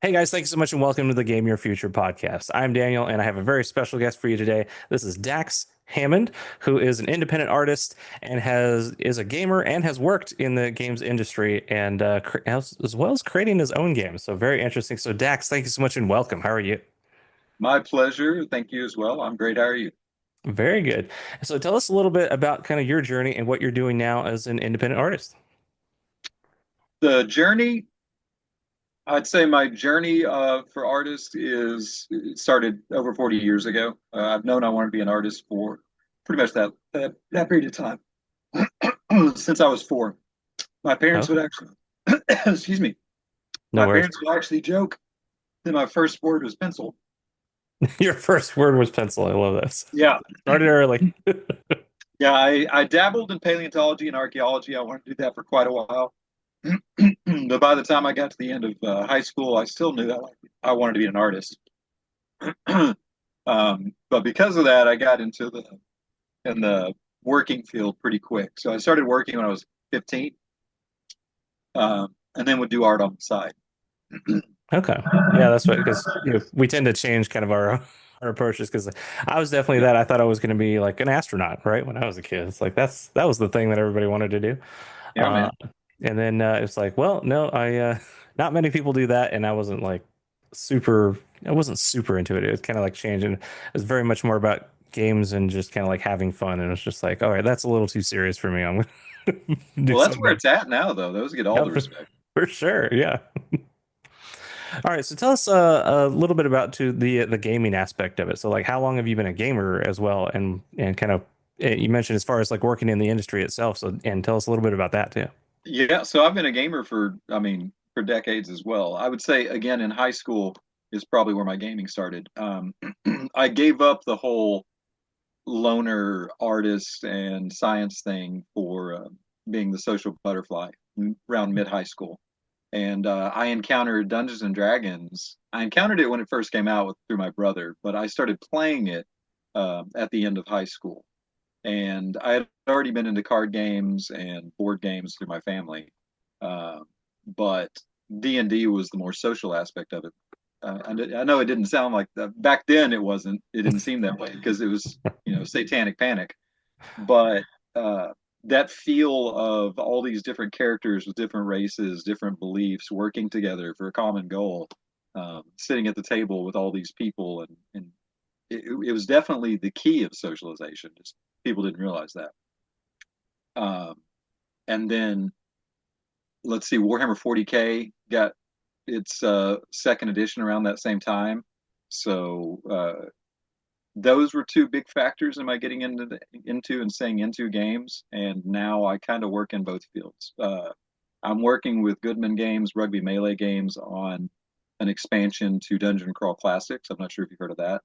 Hey guys, thank you so much and welcome to the Game Your Future podcast. I'm Daniel and I have a very special guest for you today. This is Dax Hammond, who is an independent artist and has is a gamer and has worked in the games industry and as well as creating his own games. So very interesting. So Dax, thank you so much and welcome. How are you? My pleasure. Thank you as well. I'm great. How are you? Very good. So tell us a little bit about kind of your journey and what you're doing now as an independent artist. The journey, I'd say my journey for artist is it started over 40 years ago. I've known I wanted to be an artist for pretty much that period of time since I was four. My parents would Okay. actually, excuse me, No my worries. parents would actually joke that my first word was pencil. Your first word was pencil. I love this. Yeah. Started early. Yeah, I dabbled in paleontology and archaeology. I wanted to do that for quite a while. But by the time I got to the end of high school, I still knew that I wanted to be an artist. But because of that, I got into the working field pretty quick. So I started working when I was 15, and then would do art on the side. Okay. Yeah, that's what because we tend to change kind of our our approaches because I was definitely Yeah, that. I thought I was going to be like an astronaut, right? When I was a kid. It's like that was the thing that everybody wanted to do. yeah, Uh man. and then it's like, well, no, I not many people do that and I wasn't like super I wasn't super into it. It was kind of like changing. It was very much more about games and just kind of like having fun and it's just like, all right, that's a little too serious for me. I'm gonna do Well, that's something where else. it's at now, though. Those get all Yeah, the respect. for sure. Yeah. All right, so tell us a little bit about to the gaming aspect of it. So, like, how long have you been a gamer as well, and kind of you mentioned as far as like working in the industry itself. So, and tell us a little bit about that too. Yeah, so I've been a gamer for decades as well. I would say again in high school is probably where my gaming started. I gave up the whole loner artist and science thing for being the social butterfly around mid high school. And I encountered Dungeons and Dragons. I encountered it when it first came out through my brother, but I started playing it at the end of high school. And I had already been into card games and board games through my family, uh, but D&D was the more social aspect of it. I know it didn't sound like that back then. It wasn't. It didn't seem that way because it was, satanic panic. But uh, that feel of all these different characters with different races, different beliefs, working together for a common goal, sitting at the table with all these people, and it was definitely the key of socialization. Just people didn't realize that. Um, and then let's see, Warhammer 40K got its second edition around that same time. So those were two big factors in my getting into and staying into games. And now I kind of work in both fields. I'm working with Goodman Games, Rugby Melee Games on an expansion to Dungeon Crawl Classics. I'm not sure if you've heard of that.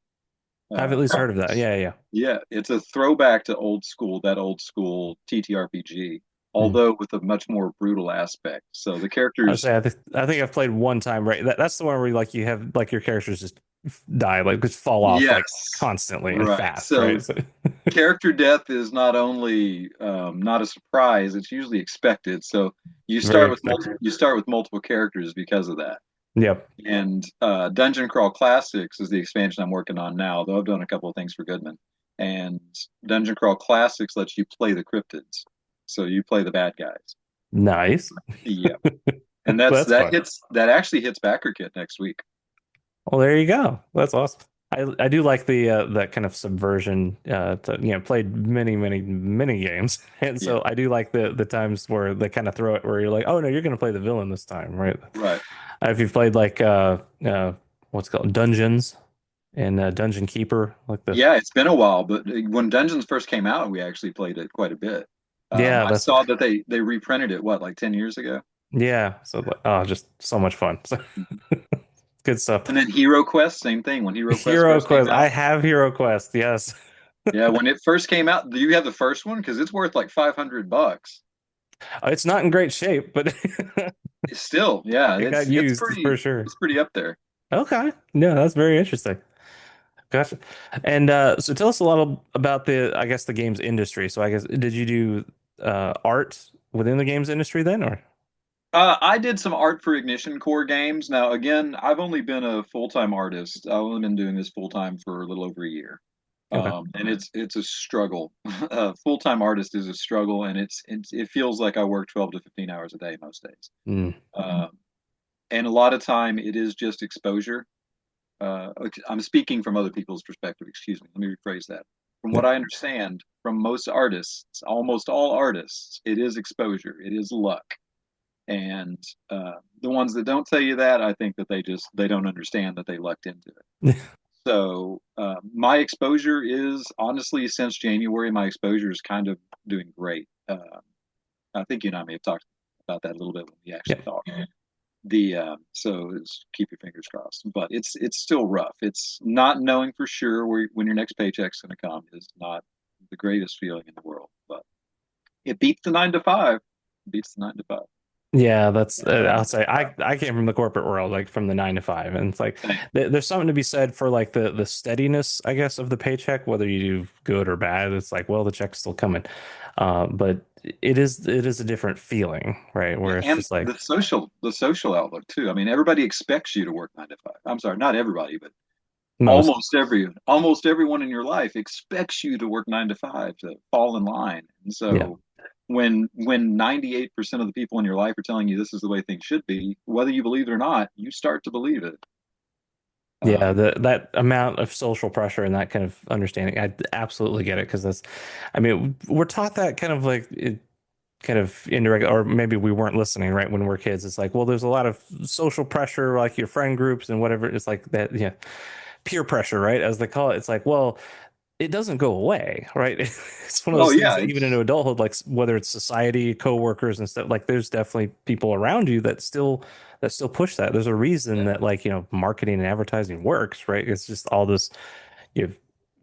I've at Uh, least heard of that. Yeah, yeah. yeah, it's a throwback to that old school TTRPG, Hmm. although with a much more brutal aspect. So the I characters, say I think I've played one time. Right, that's the one where like you have like your characters just die, like just fall off like yes, constantly and right. fast, So right? So, character death is not only not a surprise; it's usually expected. So very expected. you start with multiple characters because of that. Yep. And Dungeon Crawl Classics is the expansion I'm working on now, though I've done a couple of things for Goodman. And Dungeon Crawl Classics lets you play the cryptids, so you play the bad guys. Nice. Yeah, and That's fun. that actually hits Backer Kit next week. Well, there you go. That's awesome. I do like the that kind of subversion. Played many games, and Yeah, so I do like the times where they kind of throw it where you're like, oh no, you're going to play the villain this time, right? right. If you've played like what's it called Dungeons and Dungeon Keeper, like the Yeah, it's been a while, but when Dungeons first came out, we actually played it quite a bit. yeah, I that's saw that they reprinted it like 10 years ago. yeah. So like, oh, just so much fun. So good stuff. And then Hero Quest, same thing. When Hero Quest Hero first came Quest. I out, have Hero Quest. Yes. yeah, when it first came out, do you have the first one? Because it's worth like $500. It's not in great shape, but It's still, yeah, it got used for sure. it's pretty up there. Okay. No, that's very interesting. Gotcha. And so tell us a little about I guess, the games industry. So I guess, did you do art within the games industry then, or? I did some art for Ignition Core games. Now, again, I've only been a full-time artist. I've only been doing this full-time for a little over a year. Okay. And it's a struggle. Full-time artist is a struggle, and it feels like I work 12 to 15 hours a day most days. Mm. Um, and a lot of time it is just exposure. I'm speaking from other people's perspective. Excuse me. Let me rephrase that. From what Yeah. I understand, from most artists, almost all artists, it is exposure. It is luck. And the ones that don't tell you that, I think that they don't understand that they lucked into it. So my exposure is honestly since January, my exposure is kind of doing great. I think you and I may have talked about that a little bit when we Yeah. actually talked. Keep your fingers crossed, but it's still rough. It's not knowing for sure when your next paycheck's going to come is not the greatest feeling in the world, but it beats the 9 to 5. It beats the 9 to 5. Yeah, that's I'll say I came from the corporate world, like from the 9 to 5, and it's like there's something to be said for like the steadiness, I guess, of the paycheck, whether you do good or bad. It's like, well, the check's still coming, but it is a different feeling, right? Yeah, Where it's and just like the social outlook too. I mean, everybody expects you to work 9 to 5. I'm sorry, not everybody, but most. almost everyone in your life expects you to work 9 to 5 to fall in line. And Yeah, so when 98% of the people in your life are telling you this is the way things should be, whether you believe it or not, you start to believe it. yeah, Um, that amount of social pressure and that kind of understanding, I absolutely get it because that's, I mean, we're taught that kind of like kind of indirect, or maybe we weren't listening right when we're kids. It's like, well, there's a lot of social pressure, like your friend groups and whatever. It's like that, yeah, peer pressure, right? As they call it. It's like, well, it doesn't go away, right? It's one of oh those things yeah, that even into it's adulthood, like whether it's society, coworkers and stuff, like there's definitely people around you that still push that. There's a reason yeah. that like, marketing and advertising works, right? It's just all this you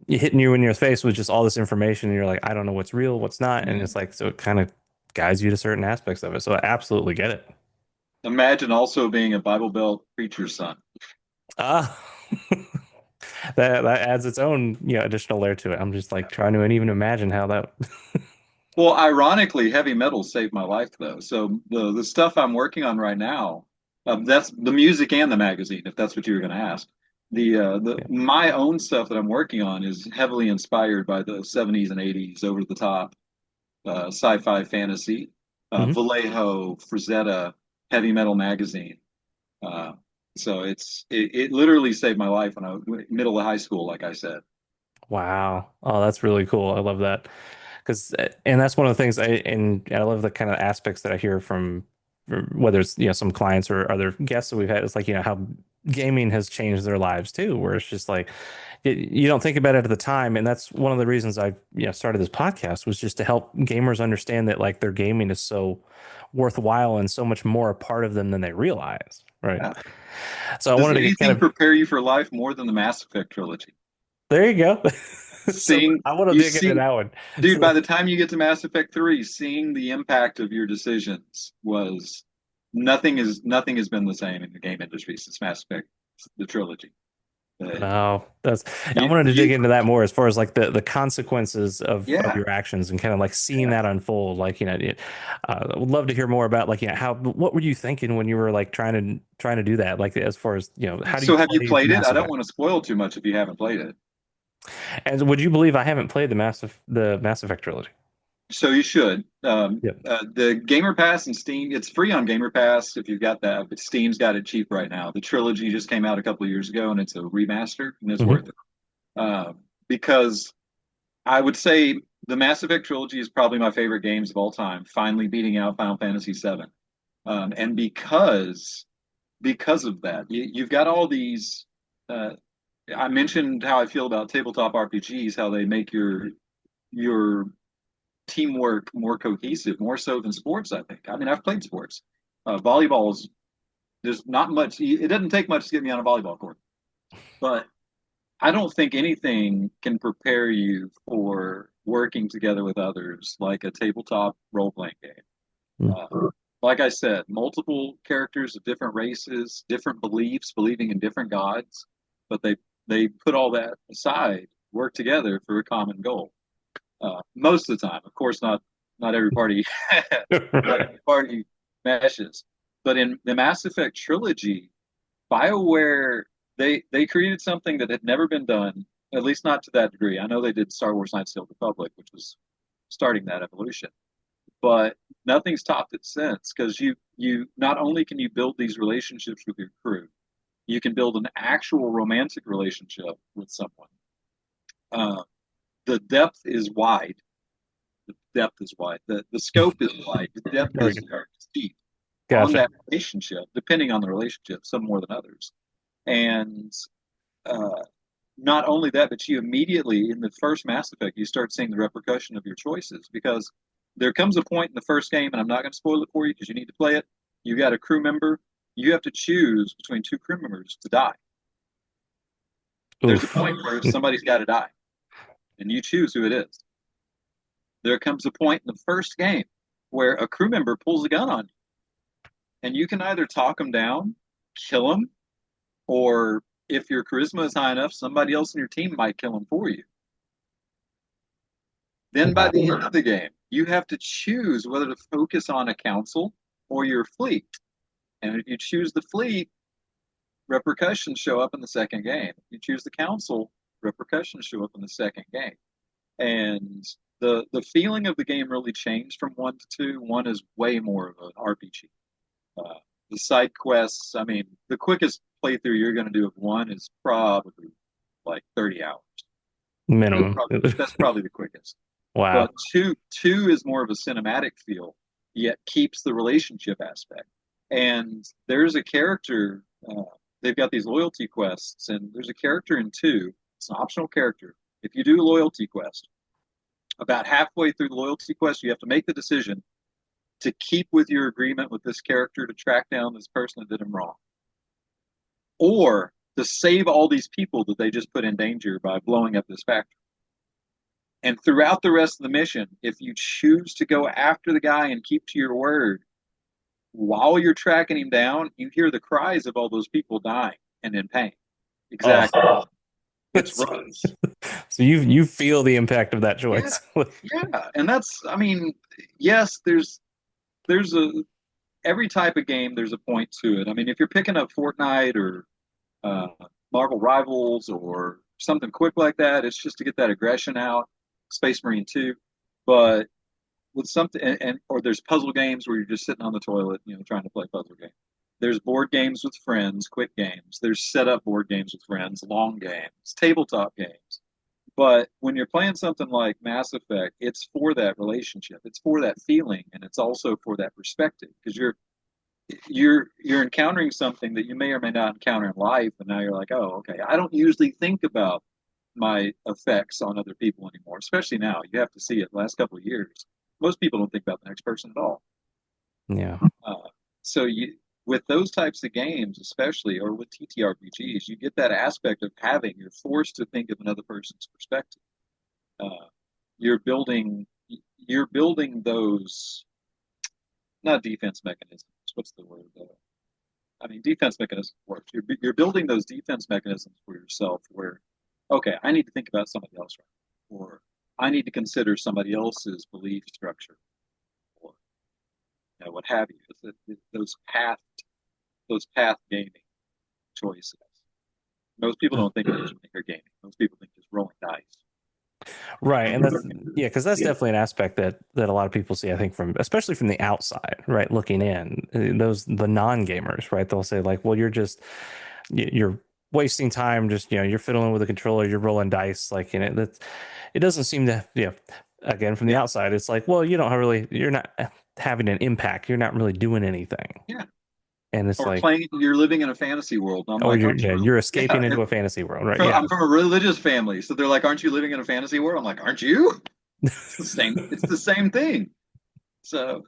you hitting you in your face with just all this information and you're like, I don't know what's real, what's not. And it's like, so it kind of guides you to certain aspects of it. So I absolutely get it. Imagine also being a Bible Belt preacher's son. Ah, that adds its own, additional layer to it. I'm just like trying to even imagine how that. Well, ironically, heavy metal saved my life though. So the stuff I'm working on right now, that's the music and the magazine, if that's what you were going to ask. The Yeah. my own stuff that I'm working on is heavily inspired by the 70s and 80s over the top sci-fi fantasy, Hmm. Vallejo, Frazetta, heavy metal magazine. Uh, so it literally saved my life when I was middle of high school, like I said. Wow. Oh, that's really cool. I love that. Because, and that's one of the things and I love the kind of aspects that I hear from whether it's, some clients or other guests that we've had. It's like, how gaming has changed their lives too, where it's just like, you don't think about it at the time. And that's one of the reasons I, started this podcast was just to help gamers understand that like their gaming is so worthwhile and so much more a part of them than they realize. Right. Yeah. So I Does wanted to get kind anything of, prepare you for life more than the Mass Effect trilogy? there you go. So Seeing I want to you dig into see, that one. dude, So by the time you get to Mass Effect 3, seeing the impact of your decisions was nothing has been the same in the game industry since Mass Effect the trilogy. Uh, no, I you wanted to dig you into that more as far as like the consequences of yeah, your actions and kind of like seeing yeah. that unfold. Like, I would love to hear more about like, what were you thinking when you were like trying to do that? Like, as far as, how do you So have you play played it? Mass I don't Effect? want to spoil too much if you haven't played it. And would you believe I haven't played the Mass Effect trilogy? So you should. Yep. The Gamer Pass and Steam, it's free on Gamer Pass if you've got that, but Steam's got it cheap right now. The trilogy just came out a couple of years ago and it's a remaster and it's worth Hmm. it. Because I would say the Mass Effect trilogy is probably my favorite games of all time, finally beating out Final Fantasy VII. And because of that, you've got all these. Uh, I mentioned how I feel about tabletop RPGs, how they make your teamwork more cohesive, more so than sports. I think. I mean, I've played sports. Volleyball's there's not much. It doesn't take much to get me on a volleyball court, but I don't think anything can prepare you for working together with others like a tabletop role playing game. Like I said, multiple characters of different races, different beliefs, believing in different gods, but they put all that aside, work together for a common goal. Most of the time, of course, not every party, not every party meshes. But in the Mass Effect trilogy, BioWare they created something that had never been done, at least not to that degree. I know they did Star Wars Knights of the Old Republic, which was starting that evolution, but nothing's topped it since because you not only can you build these relationships with your crew, you can build an actual romantic relationship with someone. Uh, the depth is wide. The depth is wide. The scope is wide. The depth There we is go. deep on Gotcha. that relationship, depending on the relationship, some more than others. And uh, not only that, but you immediately in the first Mass Effect, you start seeing the repercussion of your choices because there comes a point in the first game, and I'm not going to spoil it for you because you need to play it. You got a crew member. You have to choose between two crew members to die. There's a Oof. point where somebody's got to die, and you choose who it is. There comes a point in the first game where a crew member pulls a gun on you, and you can either talk them down, kill them, or if your charisma is high enough, somebody else in your team might kill them for you. Then by Wow. the end of the game, you have to choose whether to focus on a council or your fleet. And if you choose the fleet, repercussions show up in the second game. If you choose the council, repercussions show up in the second game. And the feeling of the game really changed from one to two. One is way more of an RPG. Uh, the side quests, I mean, the quickest playthrough you're going to do of one is probably like 30 hours. Minimum. That's probably the quickest. But Wow. two is more of a cinematic feel, yet keeps the relationship aspect. And there's a character. They've got these loyalty quests, and there's a character in two. It's an optional character. If you do a loyalty quest, about halfway through the loyalty quest, you have to make the decision to keep with your agreement with this character to track down this person that did him wrong, or to save all these people that they just put in danger by blowing up this factory. And throughout the rest of the mission, if you choose to go after the guy and keep to your word, while you're tracking him down, you hear the cries of all those people dying and in pain. Oh, Exactly. It's so rough. you feel the impact of that Yeah. choice. Yeah. And that's, I mean, yes, there's a, every type of game, there's a point to it. I mean, if you're picking up Fortnite or uh, Marvel Rivals or something quick like that, it's just to get that aggression out. Space Marine 2. But with something and or there's puzzle games where you're just sitting on the toilet, trying to play puzzle game. There's board games with friends, quick games. There's setup board games with friends, long games, tabletop games. But when you're playing something like Mass Effect, it's for that relationship. It's for that feeling, and it's also for that perspective because you're encountering something that you may or may not encounter in life, and now you're like, oh, okay. I don't usually think about my effects on other people anymore, especially now. You have to see it. The last couple of years, most people don't think about the next person at all. Yeah. Uh, so you, with those types of games, especially, or with TTRPGs, you get that aspect of having. You're forced to think of another person's perspective. Uh, you're building, you're building those not defense mechanisms. What's the word? I mean, defense mechanisms works. You're building those defense mechanisms for yourself. Where, okay, I need to think about somebody else, right? Or I need to consider somebody else's belief structure, or what have you. Those path gaming choices. Most people don't think of it as maker gaming. Most people think just rolling dice. Right. And that's yeah, because that's definitely an aspect that a lot of people see, I think, from especially from the outside, right? Looking in, those the non-gamers, right? They'll say like, well, you're wasting time just, you're fiddling with a controller, you're rolling dice, like, that's it doesn't seem to, again, from the Yeah, outside, it's like, well, you're not having an impact, you're not really doing anything. yeah. And it's Or like, playing, you're living in a fantasy world. And I'm oh, like, aren't you? you're escaping Yeah. into a fantasy world, right? Yeah. I'm from a religious family, so they're like, aren't you living in a fantasy world? I'm like, aren't you? It's the same. It's the same thing. So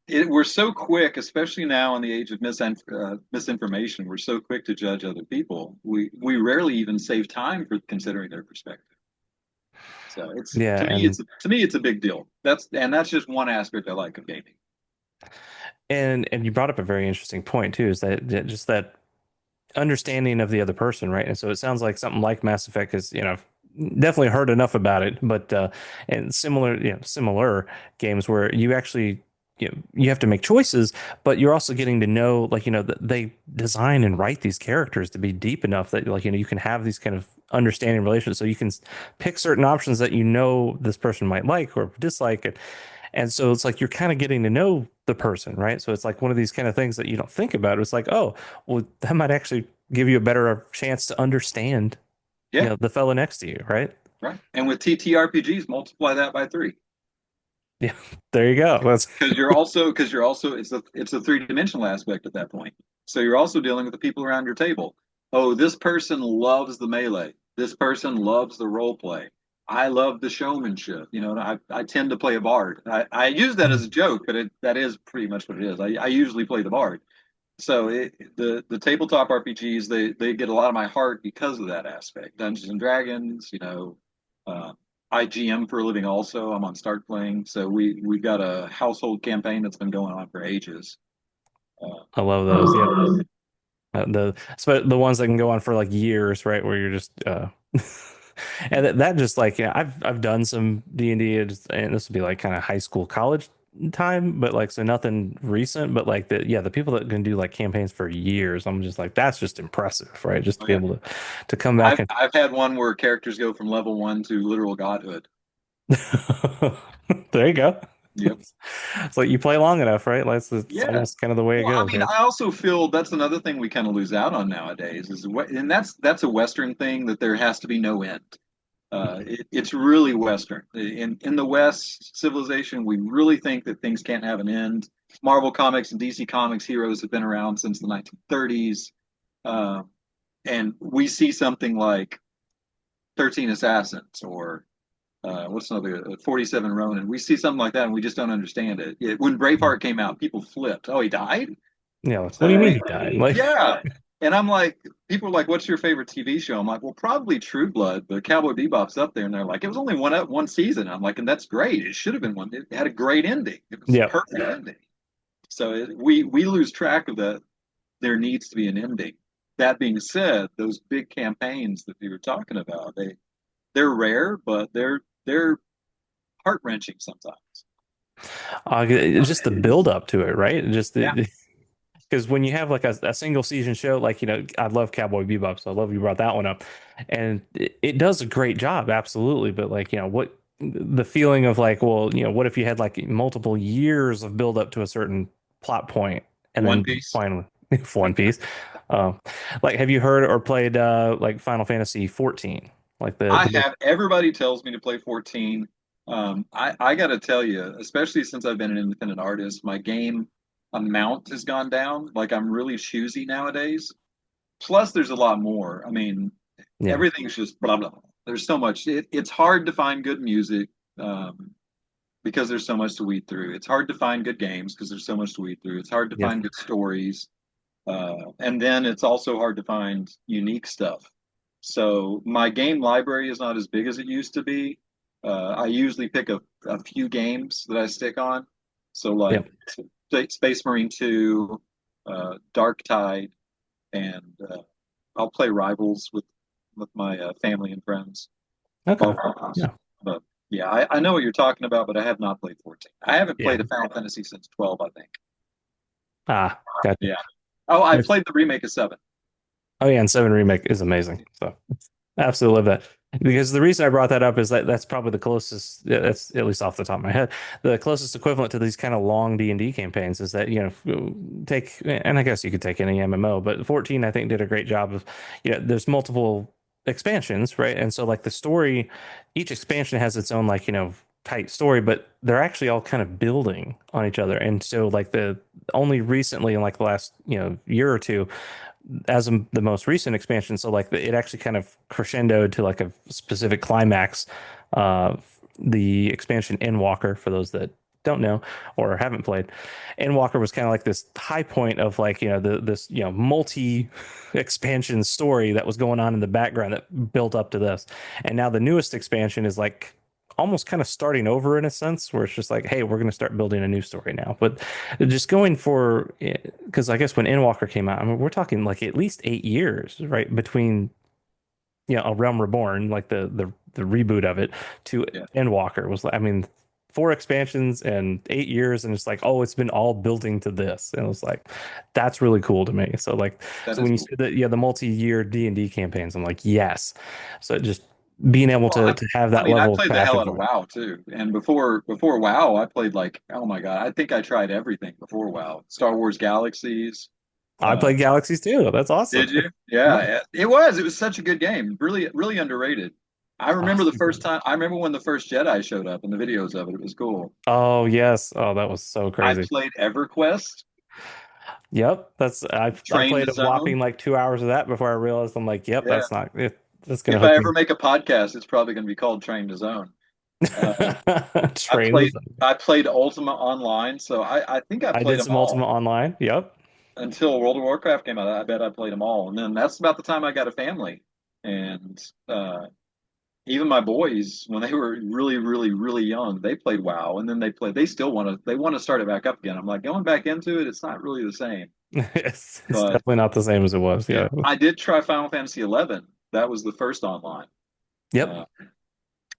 we're so quick, especially now in the age of misinformation. We're so quick to judge other people. We rarely even save time for considering their perspective. So it's Yeah. to me it's a big deal. That's just one aspect I like of gaming. And you brought up a very interesting point too, is just that understanding of the other person, right? And so it sounds like something like Mass Effect is, definitely heard enough about it, but and similar games where you actually you have to make choices, but you're also getting to know, like, they design and write these characters to be deep enough that, like, you can have these kind of understanding relations. So you can pick certain options that this person might like or dislike. And so it's like you're kind of getting to know the person, right? So it's like one of these kind of things that you don't think about. It's like, oh, well, that might actually give you a better chance to understand, Yeah, the fella next to you, right? right. And with TTRPGs, multiply that by three. Yeah, there you go. That's Because you're also it's a three-dimensional aspect at that point. So you're also dealing with the people around your table. Oh, this person loves the melee. This person loves the role play. I love the showmanship. I tend to play a bard. I use that as a joke, but that is pretty much what it is. I usually play the bard. So the tabletop RPGs, they get a lot of my heart because of that aspect. Dungeons and Dragons, uh, IGM for a living. Also, I'm on Start Playing, so we've got a household campaign that's been going on for ages. Uh, I love those. Yeah. The ones that can go on for like years, right? Where you're just and that just like, I've done some D&D, and this would be like kind of high school, college time, but like, so nothing recent, but like the people that can do like campaigns for years, I'm just like, that's just impressive, right? Just to oh be yeah, able to come back I've and I've had one where characters go from level one to literal godhood. there you go. Yep. It's like you play long enough, right? Like it's Yeah. almost kind of the way it Well, I goes, mean, right? I also feel that's another thing we kind of lose out on nowadays and that's a Western thing that there has to be no end. It's really Western. In the West civilization, we really think that things can't have an end. Marvel Comics and DC Comics heroes have been around since the 1930s, uh, and we see something like 13 Assassins or what's another 47 Ronin. We see something like that, and we just don't understand it. When Braveheart came out, people flipped. Oh, he died? Yeah, like, what do you So mean he died? Like, yeah. And I'm like, people are like, "What's your favorite TV show?" I'm like, "Well, probably True Blood, but Cowboy Bebop's up there." And they're like, "It was only one season." I'm like, "And that's great. It should have been one. It had a great ending. It was a yep. perfect ending." So we lose track of that. There needs to be an ending. That being said, those big campaigns that you were talking about, they're rare, but they're heart wrenching sometimes. It's just the build up to it, right? Just Yeah. because when you have like a single season show, like, I love Cowboy Bebop, so I love you brought that one up, and it does a great job, absolutely. But like, what the feeling of like, well, what if you had like multiple years of build up to a certain plot point, and One then Piece. finally One Piece. Um, like, have you heard or played like Final Fantasy 14? Like I the big, have everybody tells me to play 14. I got to tell you, especially since I've been an independent artist, my game amount has gone down. Like I'm really choosy nowadays. Plus, there's a lot more. I mean, yeah, everything's just blah blah. There's so much. It's hard to find good music because there's so much to weed through. It's hard to find good games because there's so much to weed through. It's hard to yeah, find good stories. And then it's also hard to find unique stuff. So my game library is not as big as it used to be. I usually pick a few games that I stick on. So yeah. like Space Marine 2, Dark Tide, and I'll play Rivals with my family and friends. Okay, Both of those. yeah, But yeah, I know what you're talking about, but I have not played 14. I haven't yeah. played a Final Fantasy since 12, I think. Gotcha. Yeah. Oh, I played the remake of 7. Oh yeah, and Seven Remake is amazing. So absolutely love that. Because the reason I brought that up is that that's probably the closest, yeah, that's at least off the top of my head, the closest equivalent to these kind of long D&D campaigns is that, take, and I guess you could take any MMO, but 14, I think, did a great job of, there's multiple expansions, right? And so like the story, each expansion has its own, like, tight story, but they're actually all kind of building on each other. And so like the only recently in like the last, year or two, as the most recent expansion, so like it actually kind of crescendoed to like a specific climax. Uh, the expansion Endwalker, for those that don't know or haven't played, Endwalker was kind of like this high point of like, this, multi expansion story that was going on in the background that built up to this. And now the newest expansion is like almost kind of starting over in a sense, where it's just like, hey, we're going to start building a new story now. But just going for, because I guess when Endwalker came out, I mean, we're talking like at least 8 years, right, between, A Realm Reborn, like the reboot of it, to Yeah. Endwalker was, I mean, four expansions and 8 years, and it's like, oh, it's been all building to this, and it was like, that's really cool to me. So like, That so is when you cool. see the the multi-year D&D campaigns, I'm like, yes. So just being able Well, to have I that mean, I level of played the hell passion out of for it. WoW too. And before WoW, I played like, oh my God, I think I tried everything before WoW. Star Wars Galaxies. I Uh, played Galaxies too. That's awesome. did you? Yep. Yeah, it was. It was such a good game. Really, really underrated. I Oh, remember the super. first time. I remember when the first Jedi showed up and the videos of it. It was cool. Oh yes. Oh, that was so I crazy. played EverQuest, Yep. I Train played to a Zone. whopping like 2 hours of that before I realized I'm like, yep, Yeah. that's not it. That's gonna If I hook ever me. make a podcast, it's probably going to be called Train to Zone. Uh, I Train played is. I played Ultima Online, so I think I I played did them some Ultima all Online. Yep. until World of Warcraft came out. I bet I played them all, and then that's about the time I got a family. And even my boys, when they were really, really, really young, they played WoW, and then they still want to start it back up again. I'm like going back into it. It's not really the same, It's but definitely not the same as it was. yeah, Yeah. I did try Final Fantasy 11. That was the first online. Yep. Uh,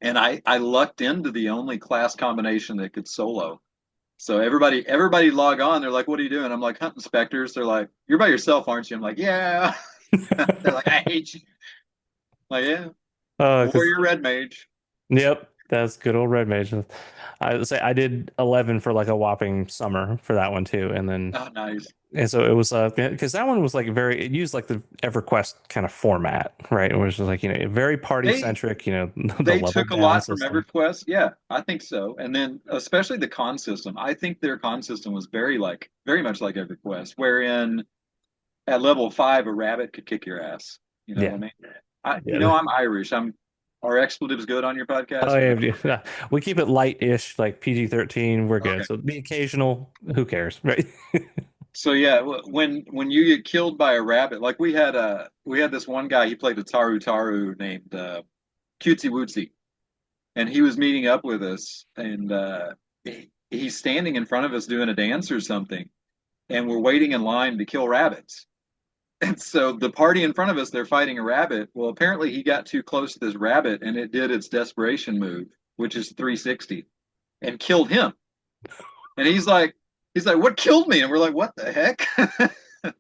and I lucked into the only class combination that could solo. So everybody log on. They're like, "What are you doing?" I'm like, "Hunting specters." They're like, "You're by yourself, aren't you?" I'm like, "Yeah." They're like, "I hate you." I'm like, yeah, Because warrior red mage. yep, that's good old Red Mage. I would say I did 11 for like a whopping summer for that one too, and then Oh, nice. and so it was because that one was like very it used like the EverQuest kind of format, right? It was just like very party They centric, the they level took a down lot from system. EverQuest. Yeah, I think so. And then especially the con system. I think their con system was very much like EverQuest, wherein at level 5 a rabbit could kick your ass. You know what Yeah, I mean? yeah. I'm Irish. I'm Are expletives good on your Oh podcast or no? yeah, yeah. We keep it light-ish, like PG-13. We're good. Okay. So the occasional, who cares, right? So yeah, when you get killed by a rabbit, like we had this one guy, he played a Taru Taru named Cutesy Wootsy, and he was meeting up with us, and he's standing in front of us doing a dance or something, and we're waiting in line to kill rabbits. And so the party in front of us, they're fighting a rabbit. Well, apparently he got too close to this rabbit, and it did its desperation move, which is 360, and killed him. And he's like, "What killed me?" And we're like, "What the heck?"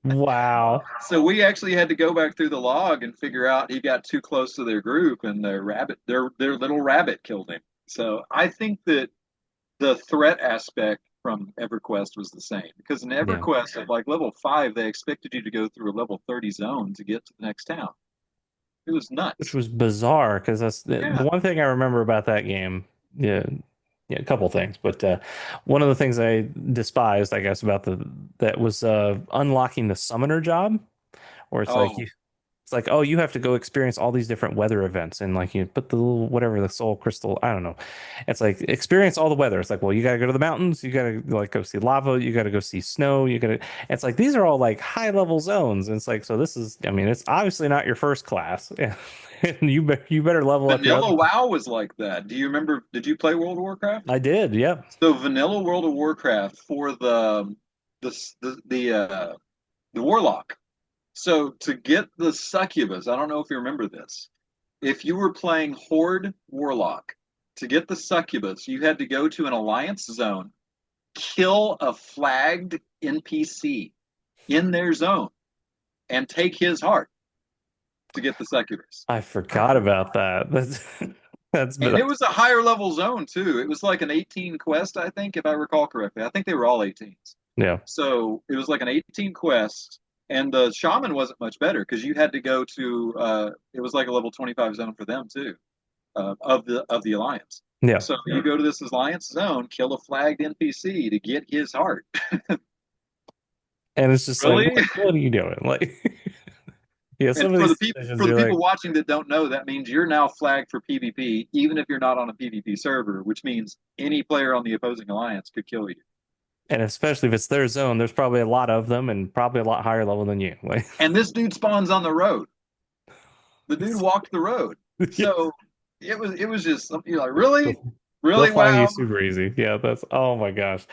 Wow. So we actually had to go back through the log and figure out he got too close to their group, and their little rabbit killed him. So I think that the threat aspect from EverQuest was the same because in Yeah. EverQuest at like level 5 they expected you to go through a level 30 zone to get to the next town. It was Which nuts. was bizarre because that's the Yeah. one thing I remember about that game. Yeah, yeah, a couple things, but one of the things I despised, I guess, about the that was unlocking the summoner job, where it's like Oh, you it's like, oh, you have to go experience all these different weather events and like you put the little whatever the soul crystal, I don't know. It's like experience all the weather. It's like, well, you got to go to the mountains, you got to like go see lava, you got to go see snow, you got to. It's like these are all like high level zones. And it's like, so this is, I mean, it's obviously not your first class, and you better level up your other. Vanilla WoW was like that. Do you remember? Did you play World of Warcraft? I did, yep. So Vanilla World of Warcraft for the the Warlock. So to get the succubus, I don't know if you remember this. If you were playing Horde Warlock, to get the succubus, you had to go to an alliance zone, kill a flagged NPC in their zone, and take his heart to get the succubus. I forgot about that. And it That's was a higher level zone too. It was like an 18 quest, I think, if I recall correctly. I think they were all 18s. yeah. So it was like an 18 quest, and the shaman wasn't much better because you had to go to it was like a level 25 zone for them too, of the alliance. Yeah. So you go to this alliance zone, kill a flagged NPC to get his heart. And it's just like, Really? what are you doing? Like, yeah, And some of these decisions for the you're people like, watching that don't know, that means you're now flagged for PvP, even if you're not on a PvP server, which means any player on the opposing alliance could kill you. and especially if it's their zone, there's probably a lot of them and probably a lot higher level than you. Like, And this dude spawns on the road. The dude walked the road. yes, So it was just something you're like, really? they'll Really? find you Wow. super easy. Yeah, that's oh my gosh.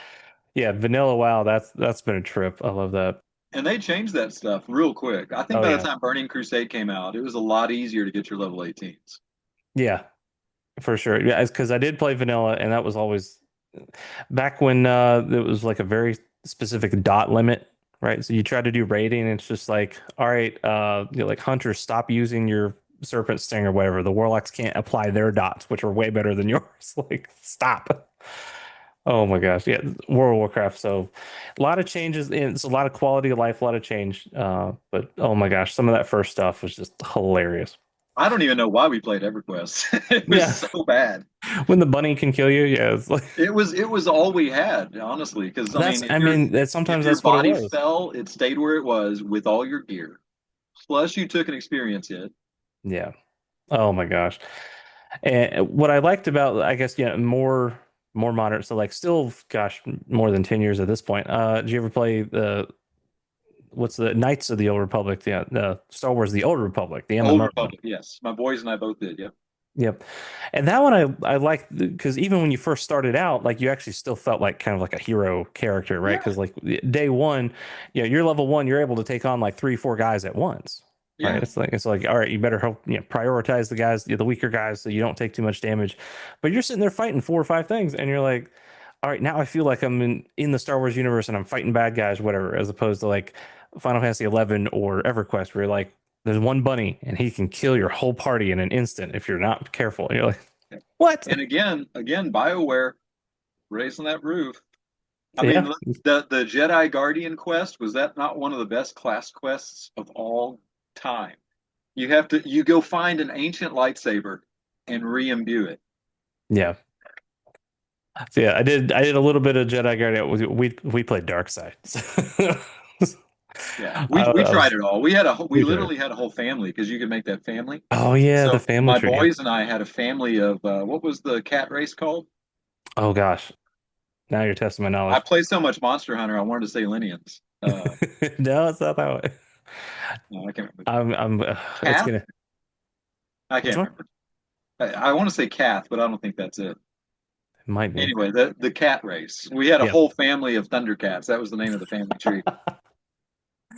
Yeah, vanilla wow, that's been a trip. I love that. And they changed that stuff real quick. I think Oh by the yeah. time Burning Crusade came out, it was a lot easier to get your level 18s. Yeah, for sure. Yeah, because I did play vanilla and that was always back when it was like a very specific dot limit, right? So you try to do raiding, and it's just like, all right, like hunters, stop using your serpent sting or whatever. The warlocks can't apply their dots, which are way better than yours. Like, stop. Oh my gosh, yeah, World of Warcraft. So a lot of changes, and it's a lot of quality of life, a lot of change. But oh my gosh, some of that first stuff was just hilarious. I don't even know why we played EverQuest. It was Yeah, so bad. when the bunny can kill you, yeah, it's like It was all we had, honestly. Because I that's. mean, I mean, that if sometimes your that's what it body was. fell, it stayed where it was with all your gear. Plus, you took an experience hit. Yeah. Oh my gosh. And what I liked about, I guess, yeah, more modern. So like, still, gosh, more than 10 years at this point. Did you ever play the what's the Knights of the Old Republic? The Star Wars: The Old Republic, the Old MMO one. Republic, yes. My boys and I both did. Yep. Yep. And that one I liked because even when you first started out, like you actually still felt like kind of like a hero character, right? Yeah. Because like day one, you're level one, you're able to take on like three, four guys at once. Right. Yeah. It's like, all right, you better help, prioritize the guys, the weaker guys, so you don't take too much damage. But you're sitting there fighting four or five things, and you're like, all right, now I feel like I'm in the Star Wars universe and I'm fighting bad guys, whatever, as opposed to like Final Fantasy 11 or EverQuest, where you're like, there's one bunny and he can kill your whole party in an instant if you're not careful. And you're like, what? And again, BioWare raising that roof. I mean, Yeah. look, the Jedi Guardian quest, was that not one of the best class quests of all time? You go find an ancient lightsaber and re-imbue it. Yeah. So yeah, I did a little bit of Jedi Guardian. We played Dark Side. Yeah, I, we I tried was it all. We we did. literally had a whole family because you could make that family. Oh yeah, the So family my tree. Yep. boys and I had a family of what was the cat race called? Oh gosh. Now you're testing my I knowledge. played so much Monster Hunter, I wanted to say Lineans. No, it's not that way. No, I can't remember. I'm it's Cath? gonna I which can't one? remember. I want to say Cath, but I don't think that's it. It might be. Anyway, the cat race. We had a Yep. whole family of Thundercats. That was the name of the family tree.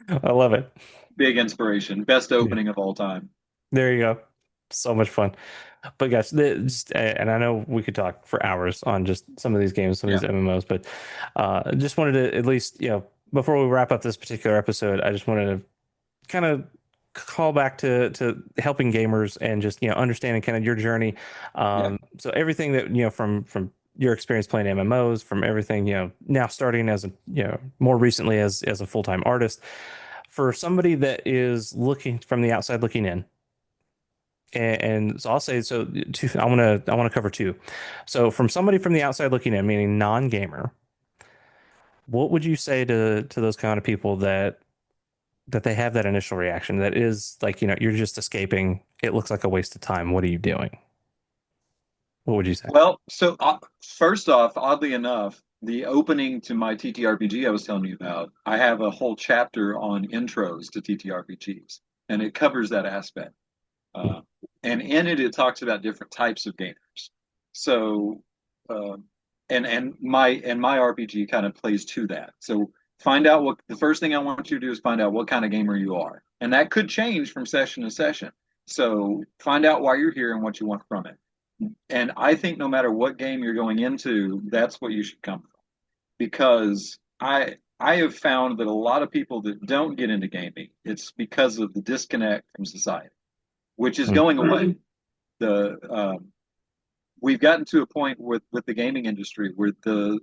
I love it. Big inspiration. Best Yeah. opening of all time. There you go. So much fun. But guys, and I know we could talk for hours on just some of these games, some of Yeah, these MMOs, but just wanted to at least, before we wrap up this particular episode, I just wanted to kind of call back to helping gamers and just, understanding kind of your journey. yeah, So everything that, from your experience playing MMOs, from everything, now starting as a, more recently as a full-time artist, for somebody that is looking from the outside looking in. And so I'll say so. I want to cover two. So from somebody from the outside looking in, meaning non-gamer, what would you say to those kind of people that they have that initial reaction that is like, you're just escaping. It looks like a waste of time. What are you doing? What would you say? Well, so first off, oddly enough, the opening to my TTRPG I was telling you about, I have a whole chapter on intros to TTRPGs, and it covers that aspect. Uh, and in it, it talks about different types of gamers. So, uh, and my RPG kind of plays to that. So find out what the first thing I want you to do is find out what kind of gamer you are, and that could change from session to session. So find out why you're here and what you want from it. And I think no matter what game you're going into, that's what you should come from. Because I have found that a lot of people that don't get into gaming, it's because of the disconnect from society, which is Mm. going away. The We've gotten to a point with the gaming industry where the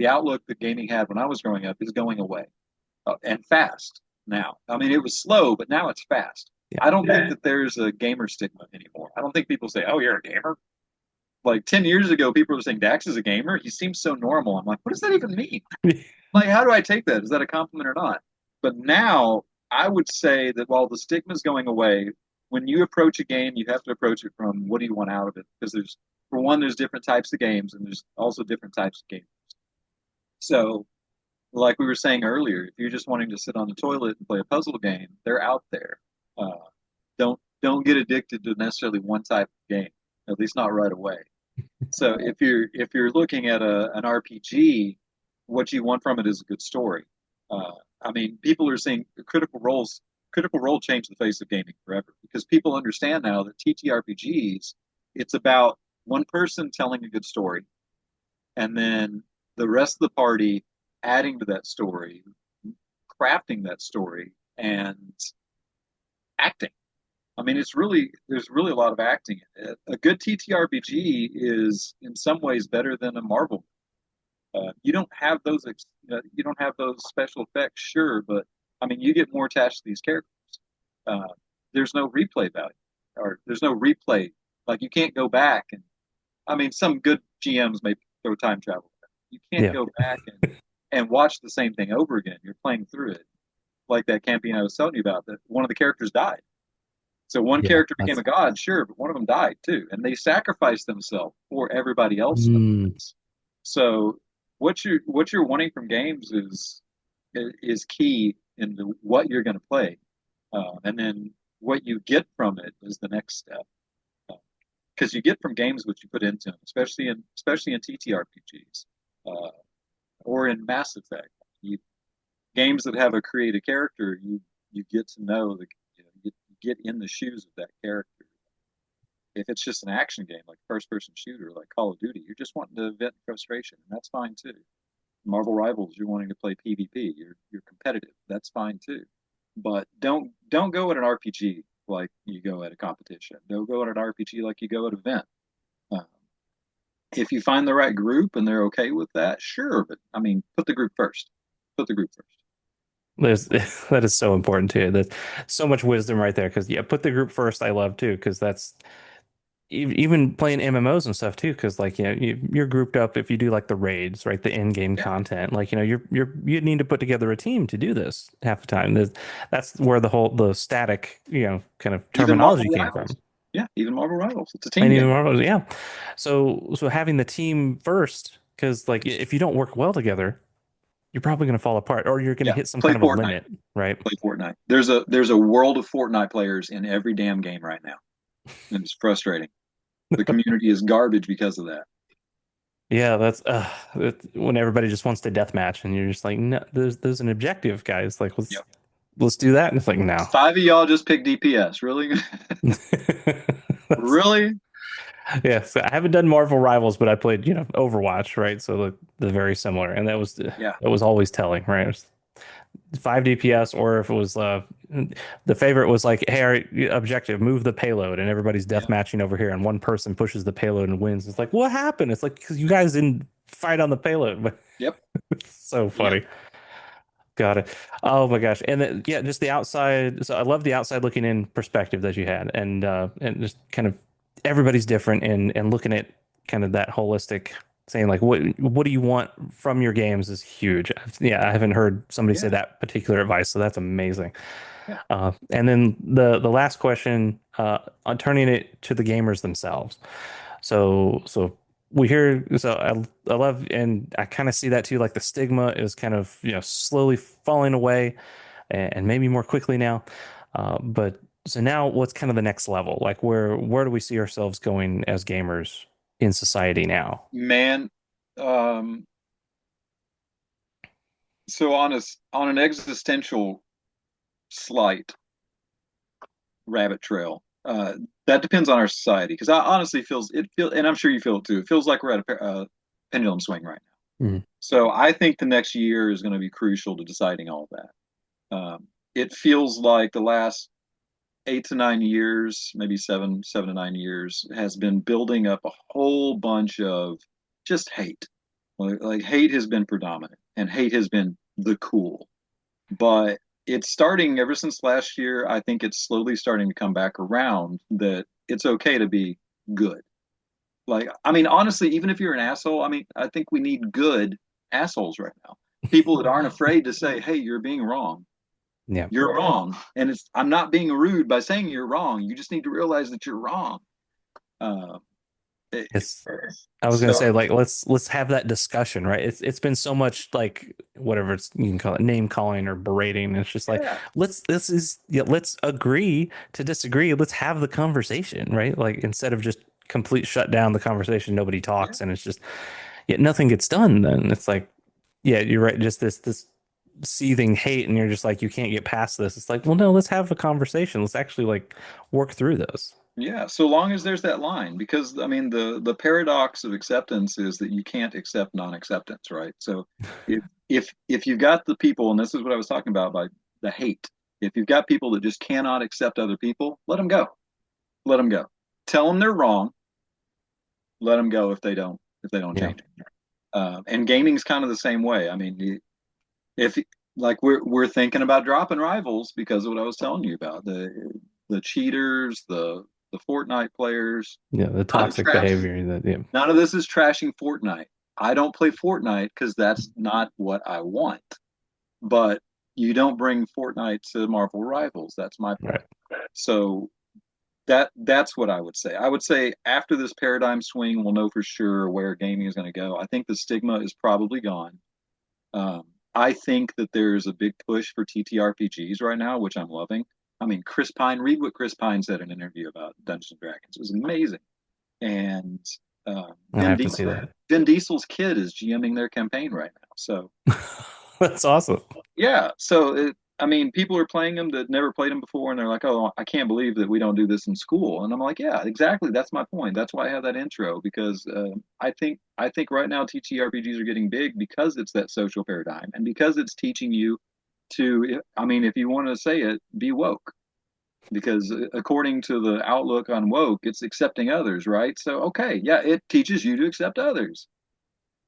outlook that gaming had when I was growing up is going away, and fast now. I mean, it was slow, but now it's fast. Yeah. I don't think that there's a gamer stigma anymore. I don't think people say, "Oh, you're a gamer." Like 10 years ago, people were saying Dax is a gamer. He seems so normal. I'm like, what does that even mean? Like, how do I take that? Is that a compliment or not? But now I would say that while the stigma is going away, when you approach a game, you have to approach it from what do you want out of it? Because for one, there's different types of games, and there's also different types of games. So, like we were saying earlier, if you're just wanting to sit on the toilet and play a puzzle game, they're out there. Don't get addicted to necessarily one type of game, at least not right away. So if you're looking at an RPG, what you want from it is a good story. I mean, people are saying Critical Role changed the face of gaming forever because people understand now that TTRPGs, it's about one person telling a good story, and then the rest of the party adding to that story, crafting that story, and acting. I mean, there's really a lot of acting in it. A good TTRPG is in some ways better than a Marvel. You don't have you don't have those special effects, sure, but I mean, you get more attached to these characters. Uh, there's no replay value, or there's no replay. Like you can't go back and I mean, some good GMs may throw time travel. You can't Yeah. go back and watch the same thing over again. You're playing through it, like that campaign I was telling you about. That one of the characters died. So one Yeah. character became a god, sure, but one of them died too, and they sacrificed themselves for everybody else. Mm, So what you're wanting from games is key in what you're going to play, and then what you get from it is the next step. Because you get from games what you put into them, especially in TTRPGs uh, or in Mass Effect. You, games that have a created character, you get to know you get in the shoes of that character. If it's just an action game like first person shooter like Call of Duty, you're just wanting to vent frustration, and that's fine too. Marvel Rivals, you're wanting to play PvP, you're competitive, that's fine too. But don't go at an RPG like you go at a competition. Don't go at an RPG like you go at an event. Uh, if you find the right group and they're okay with that, sure. But I mean, put the group first. Put the group first. there's that is so important too. There's so much wisdom right there. Because yeah, put the group first. I love too. Because that's even playing MMOs and stuff too. Because like you're grouped up if you do like the raids, right? The in-game Yeah, content. Like you need to put together a team to do this half the time. That's where the static kind of even Marvel terminology came Rivals. from. Yeah, even Marvel Rivals. It's a team And even game. Marvel, yeah. So having the team first, because like if you don't work well together, you're probably going to fall apart, or you're going to Yeah, hit some play kind of a Fortnite. limit, right? Play Fortnite. There's a world of Fortnite players in every damn game right now, and it's frustrating. The community is garbage because of that. Yeah, that's when everybody just wants to deathmatch, and you're just like, no, there's an objective, guys. Like Yep. let's do that, and it's like no. Five of y'all just pick DPS. Really? That's, Really? yeah, so I haven't done Marvel Rivals, but I played Overwatch, right? So they're very similar, and Yeah. that was always telling, right? It was 5 DPS, or if it was the favorite was like, hey, objective, move the payload, and everybody's death Yeah. matching over here, and one person pushes the payload and wins. It's like, what happened? It's like because you guys didn't fight on the payload, but Yep. it's so Yep. funny. Got it. Oh my gosh. And then, yeah, just the outside. So I love the outside looking in perspective that you had, and just kind of everybody's different, and looking at kind of that holistic, saying like, what do you want from your games is huge. Yeah, I haven't heard somebody say Yeah. that particular advice, so that's amazing. Yeah. And then the last question on turning it to the gamers themselves. So we hear so I love and I kind of see that too. Like the stigma is kind of slowly falling away, and maybe more quickly now. But so now, what's kind of the next level? Like where do we see ourselves going as gamers in society now? Man, um, so on an existential slight rabbit trail, that depends on our society because I honestly and I'm sure you feel it too. It feels like we're at a pendulum swing right now. Mhm. So I think the next year is going to be crucial to deciding all of that. It feels like the last 8 to 9 years, maybe 7 to 9 years, has been building up a whole bunch of just hate. Like hate has been predominant, and hate has been the cool. But it's starting ever since last year. I think it's slowly starting to come back around that it's okay to be good. Like, I mean, honestly, even if you're an asshole, I mean, I think we need good assholes right now. People that aren't afraid to say, "Hey, you're being wrong. Yeah. You're wrong." And I'm not being rude by saying you're wrong. You just need to realize that you're wrong. Uh, it- It's I was gonna so say like let's have that discussion, right? It's been so much like whatever it's you can call it name calling or berating. It's just like yeah, let's agree to disagree. Let's have the conversation, right? Like instead of just complete shut down the conversation, nobody yeah, talks, and it's just yet nothing gets done. Then it's like yeah, you're right. Just this seething hate, and you're just like you can't get past this. It's like well, no, let's have a conversation. Let's actually like work through this. Yeah, so long as there's that line, because I mean the paradox of acceptance is that you can't accept non-acceptance, right? So if you've got the people, and this is what I was talking about by the hate, if you've got people that just cannot accept other people, let them go. Let them go. Tell them they're wrong. Let them go if they don't Yeah. change. And gaming's kind of the same way. I mean, if like we're thinking about dropping rivals because of what I was telling you about the cheaters, the Fortnite players. Yeah. The Not toxic trash. behavior that, yeah. None of this is trashing Fortnite. I don't play Fortnite because that's not what I want. But you don't bring Fortnite to Marvel Rivals. That's my point. Right. So that's what I would say. I would say after this paradigm swing, we'll know for sure where gaming is going to go. I think the stigma is probably gone. Um, I think that there's a big push for TTRPGs right now, which I'm loving. I mean, Chris Pine, read what Chris Pine said in an interview about Dungeons and Dragons. It was amazing. And I have to see that. Vin Diesel's kid is GMing their campaign right now. So That's awesome. yeah, I mean, people are playing them that never played them before, and they're like, "Oh, I can't believe that we don't do this in school." And I'm like, "Yeah, exactly. That's my point. That's why I have that intro because I think right now TTRPGs are getting big because it's that social paradigm and because it's teaching you to. I mean, if you want to say it, be woke. Because according to the outlook on woke, it's accepting others, right? So, okay, yeah, it teaches you to accept others.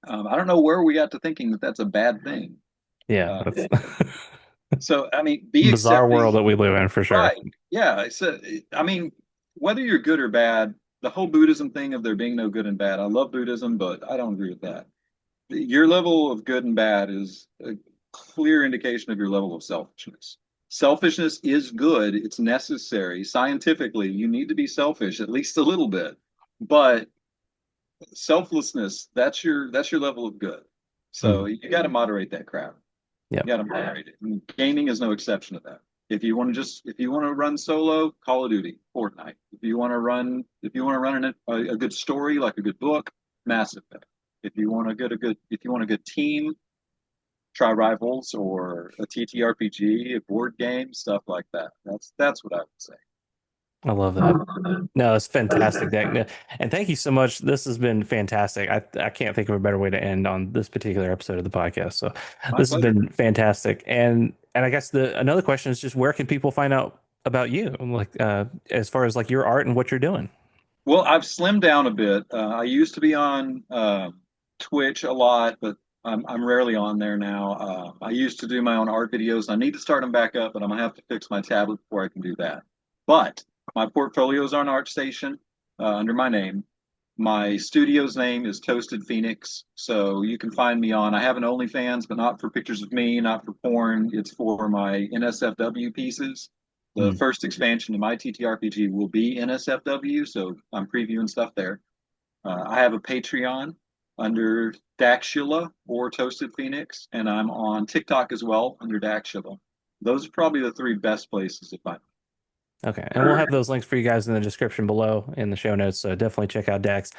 I don't know where we got to thinking that that's a bad thing. Yeah. Uh, That's so, I mean, be bizarre accepting, world that we live in for sure. right? Yeah. So, I mean, whether you're good or bad, the whole Buddhism thing of there being no good and bad, I love Buddhism, but I don't agree with that. Your level of good and bad is a clear indication of your level of selfishness. Selfishness is good, it's necessary. Scientifically, you need to be selfish at least a little bit. But selflessness, that's your level of good. So Mhm. you got to moderate that crap. Yeah. You got to moderate it. And gaming is no exception to that. If you want to run solo, Call of Duty, Fortnite. If you want to run a good story like a good book, Mass Effect. If you want a good team, try Rivals or a TTRPG, a board game, stuff like that. That's what I would say. I love that. No, it's fantastic, Dak. No, and thank you so much. This has been fantastic. I can't think of a better way to end on this particular episode of the podcast. So My this has pleasure. been fantastic. And I guess the another question is just where can people find out about you? Like as far as like your art and what you're doing. Well, I've slimmed down a bit. I used to be on Twitch a lot, but I'm rarely on there now. I used to do my own art videos. I need to start them back up, but I'm gonna have to fix my tablet before I can do that. But my portfolios are on ArtStation under my name. My studio's name is Toasted Phoenix, so you can find me on. I have an OnlyFans, but not for pictures of me, not for porn. It's for my NSFW pieces. The Hmm. first expansion to my TTRPG will be NSFW, so I'm previewing stuff there. I have a Patreon under Daxula or Toasted Phoenix, and I'm on TikTok as well under Daxula. Those are probably the three best places to find Okay, and we'll have those links for you guys in the description below in the show notes. So definitely check out Dax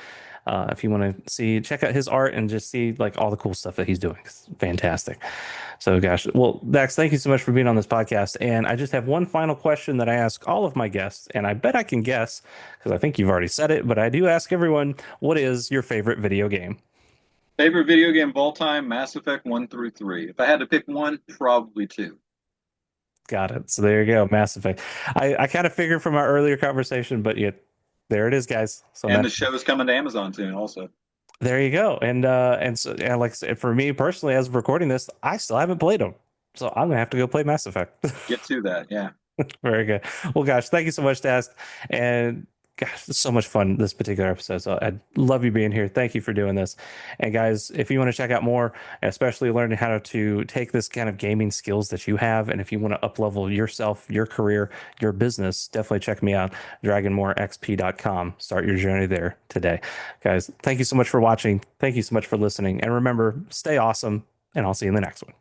if you want to see, check out his art and just see like all the cool stuff that he's doing. It's fantastic. So, gosh, well, Dax, thank you so much for being on this podcast. And I just have one final question that I ask all of my guests, and I bet I can guess because I think you've already said it, but I do ask everyone, what is your favorite video game? Favorite video game of all time, Mass Effect 1 through 3. If I had to pick one, probably two. Got it. So there you go, Mass Effect. I kind of figured from our earlier conversation, but yeah, there it is, guys. So And the Mass show is coming to Amazon soon, also. There you go. And so and like I said, for me personally, as of recording this, I still haven't played them. So I'm gonna have to go play Mass Effect. Get to that, yeah. Very good. Well, gosh, thank you so much, Task. And gosh, it's so much fun this particular episode. So I love you being here. Thank you for doing this. And guys, if you want to check out more, especially learning how to take this kind of gaming skills that you have, and if you want to up level yourself, your career, your business, definitely check me out, dragonmorexp.com. Start your journey there today. Guys, thank you so much for watching. Thank you so much for listening. And remember, stay awesome, and I'll see you in the next one.